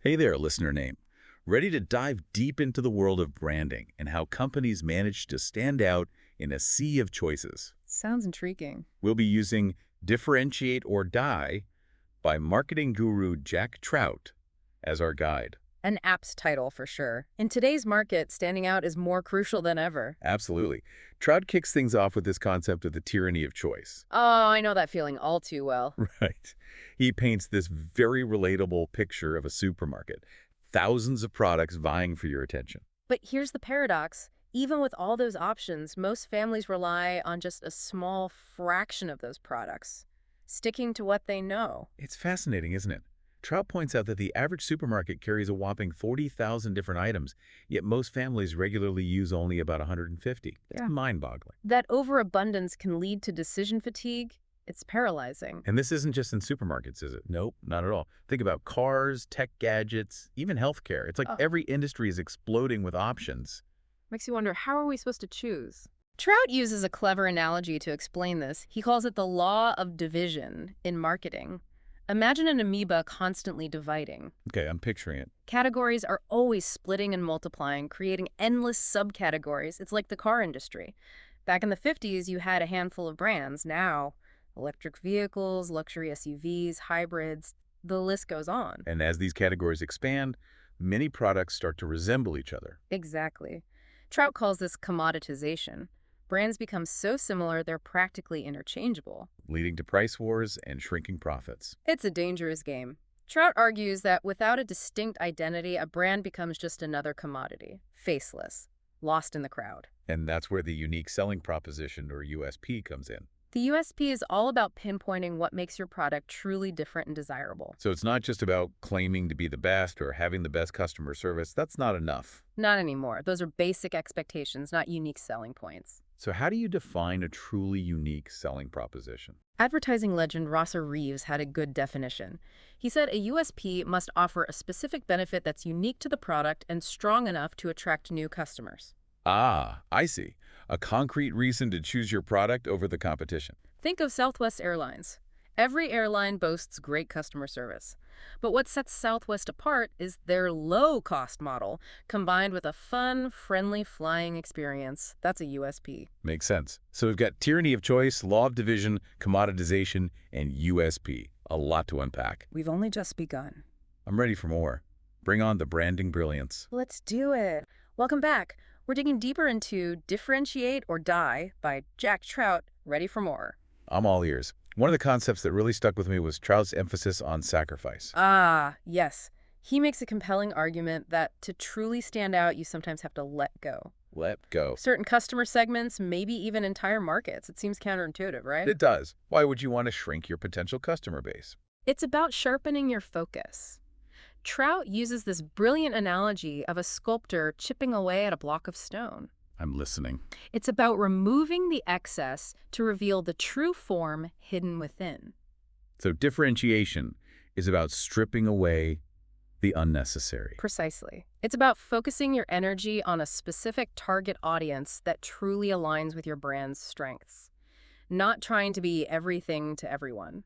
Hey there, listener name. Ready to dive deep into the world of branding and how companies manage to stand out in a sea of choices? Sounds intriguing. We'll be using Differentiate or Die by marketing guru Jack Trout as our guide. An apt title for sure. In today's market, standing out is more crucial than ever. Absolutely. Trout kicks things off with this concept of the tyranny of choice. Oh, I know that feeling all too well. Right. He paints this very relatable picture of a supermarket. Thousands of products vying for your attention. But here's the paradox. Even with all those options, most families rely on just a small fraction of those products, sticking to what they know. It's fascinating, isn't it? Trout points out that the average supermarket carries a whopping 40,000 different items, yet most families regularly use only about 150. It's Yeah. mind-boggling. That overabundance can lead to decision fatigue. It's paralyzing. And this isn't just in supermarkets, is it? Nope, not at all. Think about cars, tech gadgets, even healthcare. It's like Oh, every industry is exploding with options. makes you wonder, how are we supposed to choose? Trout uses a clever analogy to explain this. He calls it the law of division in marketing. Imagine an amoeba constantly dividing. Okay, I'm picturing it. Categories are always splitting and multiplying, creating endless subcategories. It's like the car industry. Back in the 50s, you had a handful of brands. Now, electric vehicles, luxury SUVs, hybrids, the list goes on. And as these categories expand, many products start to resemble each other. Exactly. Trout calls this commoditization. Brands become so similar they're practically interchangeable. Leading to price wars and shrinking profits. It's a dangerous game. Trout argues that without a distinct identity, a brand becomes just another commodity, faceless, lost in the crowd. And that's where the unique selling proposition, or USP, comes in. The USP is all about pinpointing what makes your product truly different and desirable. So it's not just about claiming to be the best or having the best customer service. That's not enough. Not anymore. Those are basic expectations, not unique selling points. So how do you define a truly unique selling proposition? Advertising legend Rosser Reeves had a good definition. He said a USP must offer a specific benefit that's unique to the product and strong enough to attract new customers. Ah, I see. A concrete reason to choose your product over the competition. Think of Southwest Airlines. Every airline boasts great customer service. But what sets Southwest apart is their low-cost model, combined with a fun, friendly flying experience. That's a USP. Makes sense. So we've got tyranny of choice, law of division, commoditization, and USP. A lot to unpack. We've only just begun. I'm ready for more. Bring on the branding brilliance. Let's do it. Welcome back. We're digging deeper into Differentiate or Die by Jack Trout. Ready for more. I'm all ears. One of the concepts that really stuck with me was Trout's emphasis on sacrifice. Ah, yes. He makes a compelling argument that to truly stand out, you sometimes have to let go. Let go. Certain customer segments, maybe even entire markets. It seems counterintuitive, right? It does. Why would you want to shrink your potential customer base? It's about sharpening your focus. Trout uses this brilliant analogy of a sculptor chipping away at a block of stone. I'm listening. It's about removing the excess to reveal the true form hidden within. So differentiation is about stripping away the unnecessary. Precisely. It's about focusing your energy on a specific target audience that truly aligns with your brand's strengths, not trying to be everything to everyone.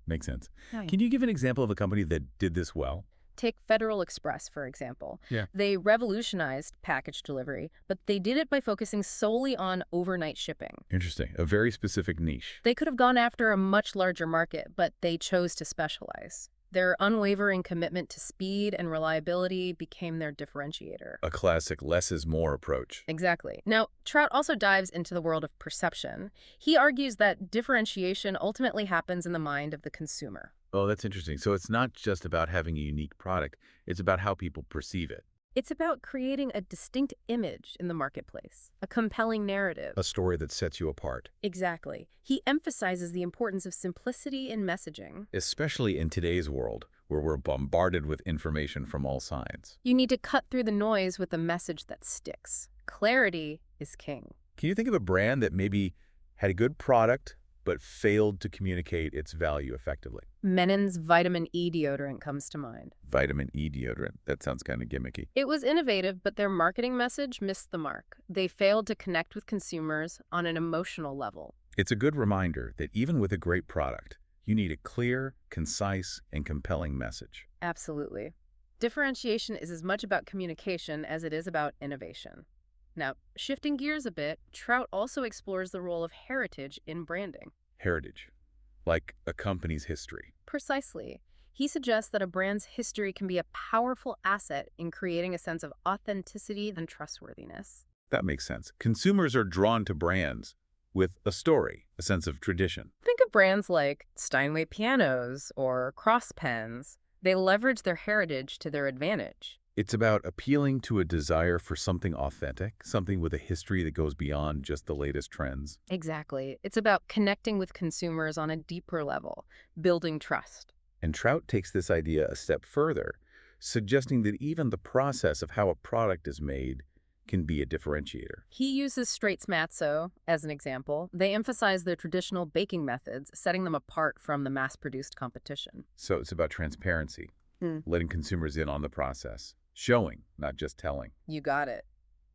Makes sense. Yeah. Can you give an example of a company that did this well? Take Federal Express, for example. Yeah. They revolutionized package delivery, but they did it by focusing solely on overnight shipping. Interesting. A very specific niche. They could have gone after a much larger market, but they chose to specialize. Their unwavering commitment to speed and reliability became their differentiator. A classic less is more approach. Exactly. Now, Trout also dives into the world of perception. He argues that differentiation ultimately happens in the mind of the consumer. Oh, that's interesting. So it's not just about having a unique product. It's about how people perceive it. It's about creating a distinct image in the marketplace, a compelling narrative. A story that sets you apart. Exactly. He emphasizes the importance of simplicity in messaging. Especially in today's world, where we're bombarded with information from all sides. You need to cut through the noise with a message that sticks. Clarity is king. Can you think of a brand that maybe had a good product, but failed to communicate its value effectively? Menen's Vitamin E deodorant comes to mind. Vitamin E deodorant. That sounds kind of gimmicky. It was innovative, but their marketing message missed the mark. They failed to connect with consumers on an emotional level. It's a good reminder that even with a great product, you need a clear, concise, and compelling message. Absolutely. Differentiation is as much about communication as it is about innovation. Now, shifting gears a bit, Trout also explores the role of heritage in branding. Heritage, like a company's history. Precisely. He suggests that a brand's history can be a powerful asset in creating a sense of authenticity and trustworthiness. That makes sense. Consumers are drawn to brands with a story, a sense of tradition. Think of brands like Steinway pianos or Cross pens. They leverage their heritage to their advantage. It's about appealing to a desire for something authentic, something with a history that goes beyond just the latest trends. Exactly. It's about connecting with consumers on a deeper level, building trust. And Trout takes this idea a step further, suggesting that even the process of how a product is made can be a differentiator. He uses Straits Matzo as an example. They emphasize their traditional baking methods, setting them apart from the mass-produced competition. So it's about transparency, Hmm. letting consumers in on the process, showing, not just telling. You got it.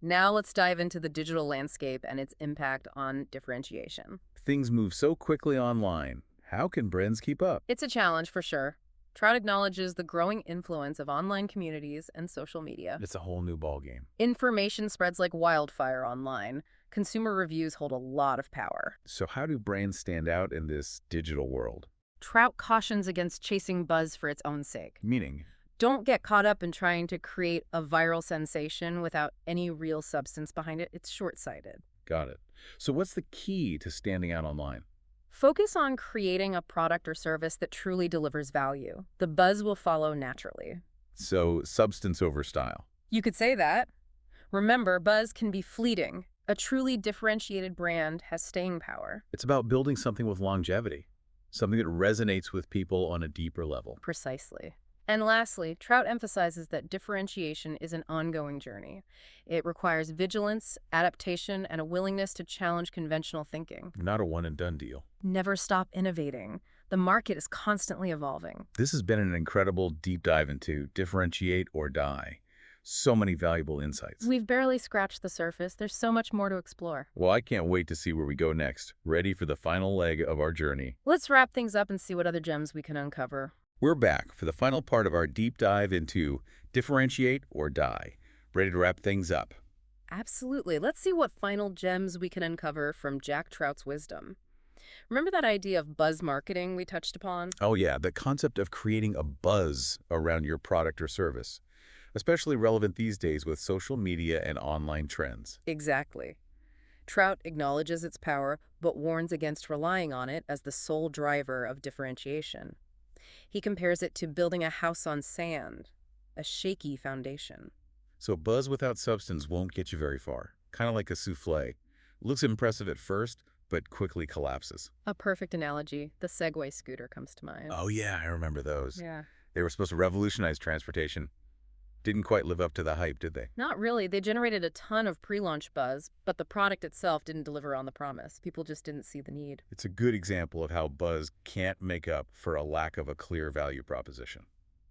Now let's dive into the digital landscape and its impact on differentiation. Things move so quickly online. How can brands keep up? It's a challenge for sure. Trout acknowledges the growing influence of online communities and social media. It's a whole new ballgame. Information spreads like wildfire online. Consumer reviews hold a lot of power. So how do brands stand out in this digital world? Trout cautions against chasing buzz for its own sake. Meaning, Don't get caught up in trying to create a viral sensation without any real substance behind it. It's short-sighted. got it. So what's the key to standing out online? Focus on creating a product or service that truly delivers value. The buzz will follow naturally. So substance over style. You could say that. Remember, buzz can be fleeting. A truly differentiated brand has staying power. It's about building something with longevity, something that resonates with people on a deeper level. Precisely. And lastly, Trout emphasizes that differentiation is an ongoing journey. It requires vigilance, adaptation, and a willingness to challenge conventional thinking. Not a one-and-done deal. Never stop innovating. The market is constantly evolving. This has been an incredible deep dive into differentiate or die. So many valuable insights. We've barely scratched the surface. There's so much more to explore. Well, I can't wait to see where we go next. Ready for the final leg of our journey. Let's wrap things up and see what other gems we can uncover. We're back for the final part of our deep dive into differentiate or die. Ready to wrap things up. Absolutely. Let's see what final gems we can uncover from Jack Trout's wisdom. Remember that idea of buzz marketing we touched upon? Oh yeah, the concept of creating a buzz around your product or service, especially relevant these days with social media and online trends. Exactly. Trout acknowledges its power, but warns against relying on it as the sole driver of differentiation. He compares it to building a house on sand, a shaky foundation. So buzz without substance won't get you very far. Kind of like a souffle. Looks impressive at first, but quickly collapses. A perfect analogy. The Segway scooter comes to mind. Oh yeah, I remember those. Yeah. They were supposed to revolutionize transportation. Didn't quite live up to the hype, did they? Not really. They generated a ton of pre-launch buzz, but the product itself didn't deliver on the promise. People just didn't see the need. It's a good example of how buzz can't make up for a lack of a clear value proposition.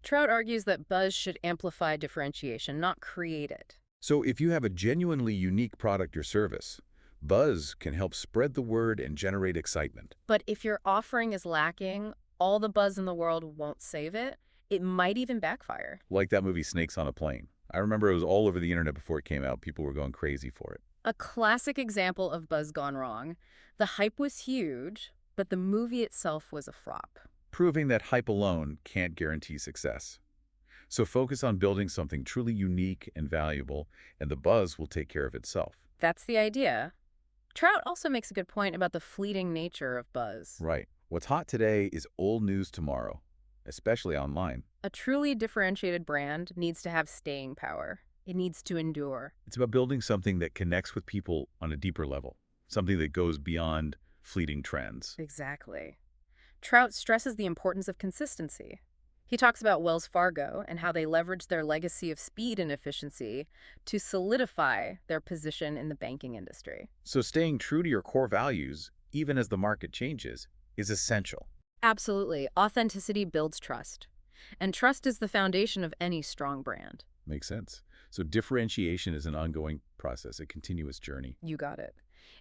Trout argues that buzz should amplify differentiation, not create it. So if you have a genuinely unique product or service, buzz can help spread the word and generate excitement. But if your offering is lacking, all the buzz in the world won't save it. It might even backfire. Like that movie Snakes on a Plane. I remember it was all over the internet before it came out. People were going crazy for it. A classic example of buzz gone wrong. The hype was huge, but the movie itself was a flop. Proving that hype alone can't guarantee success. So focus on building something truly unique and valuable, and the buzz will take care of itself. That's the idea. Trout also makes a good point about the fleeting nature of buzz. Right. What's hot today is old news tomorrow, especially online. A truly differentiated brand needs to have staying power. It needs to endure. It's about building something that connects with people on a deeper level, something that goes beyond fleeting trends. Exactly. Trout stresses the importance of consistency. He talks about Wells Fargo and how they leveraged their legacy of speed and efficiency to solidify their position in the banking industry. So staying true to your core values, even as the market changes, is essential. Absolutely. Authenticity builds trust. And trust is the foundation of any strong brand. Makes sense. So differentiation is an ongoing process, a continuous journey. You got it.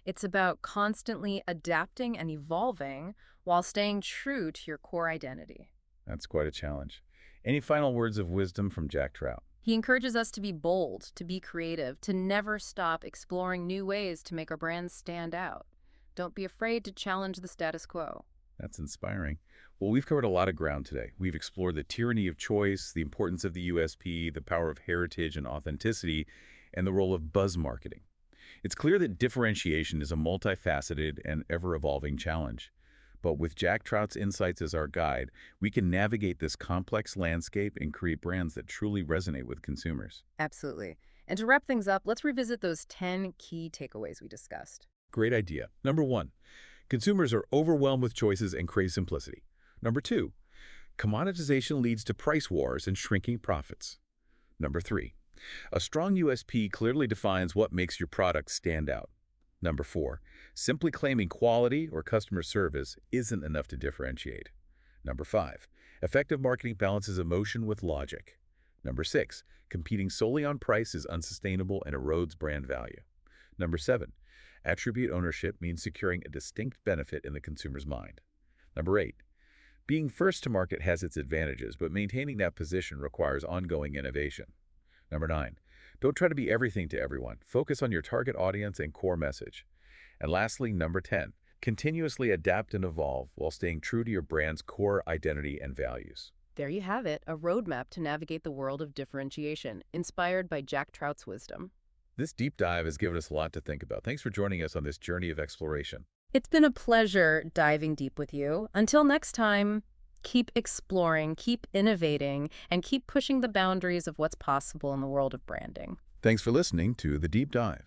It's about constantly adapting and evolving while staying true to your core identity. That's quite a challenge. Any final words of wisdom from Jack Trout? He encourages us to be bold, to be creative, to never stop exploring new ways to make our brands stand out. Don't be afraid to challenge the status quo. That's inspiring. Well, we've covered a lot of ground today. We've explored the tyranny of choice, the importance of the USP, the power of heritage and authenticity, and the role of buzz marketing. It's clear that differentiation is a multifaceted and ever-evolving challenge. But with Jack Trout's insights as our guide, we can navigate this complex landscape and create brands that truly resonate with consumers. Absolutely. And to wrap things up, let's revisit those 10 key takeaways we discussed. Great idea. Number 1, consumers are overwhelmed with choices and crave simplicity. Number 2, commoditization leads to price wars and shrinking profits. Number 3, a strong USP clearly defines what makes your product stand out. Number 4, simply claiming quality or customer service isn't enough to differentiate. Number 5, effective marketing balances emotion with logic. Number 6, competing solely on price is unsustainable and erodes brand value. Number 7, attribute ownership means securing a distinct benefit in the consumer's mind. Number 8, being first to market has its advantages, but maintaining that position requires ongoing innovation. Number 9, don't try to be everything to everyone. Focus on your target audience and core message. And lastly, number 10, continuously adapt and evolve while staying true to your brand's core identity and values. There you have it, a roadmap to navigate the world of differentiation, inspired by Jack Trout's wisdom. This deep dive has given us a lot to think about. Thanks for joining us on this journey of exploration. It's been a pleasure diving deep with you. Until next time, keep exploring, keep innovating, and keep pushing the boundaries of what's possible in the world of branding. Thanks for listening to The Deep Dive.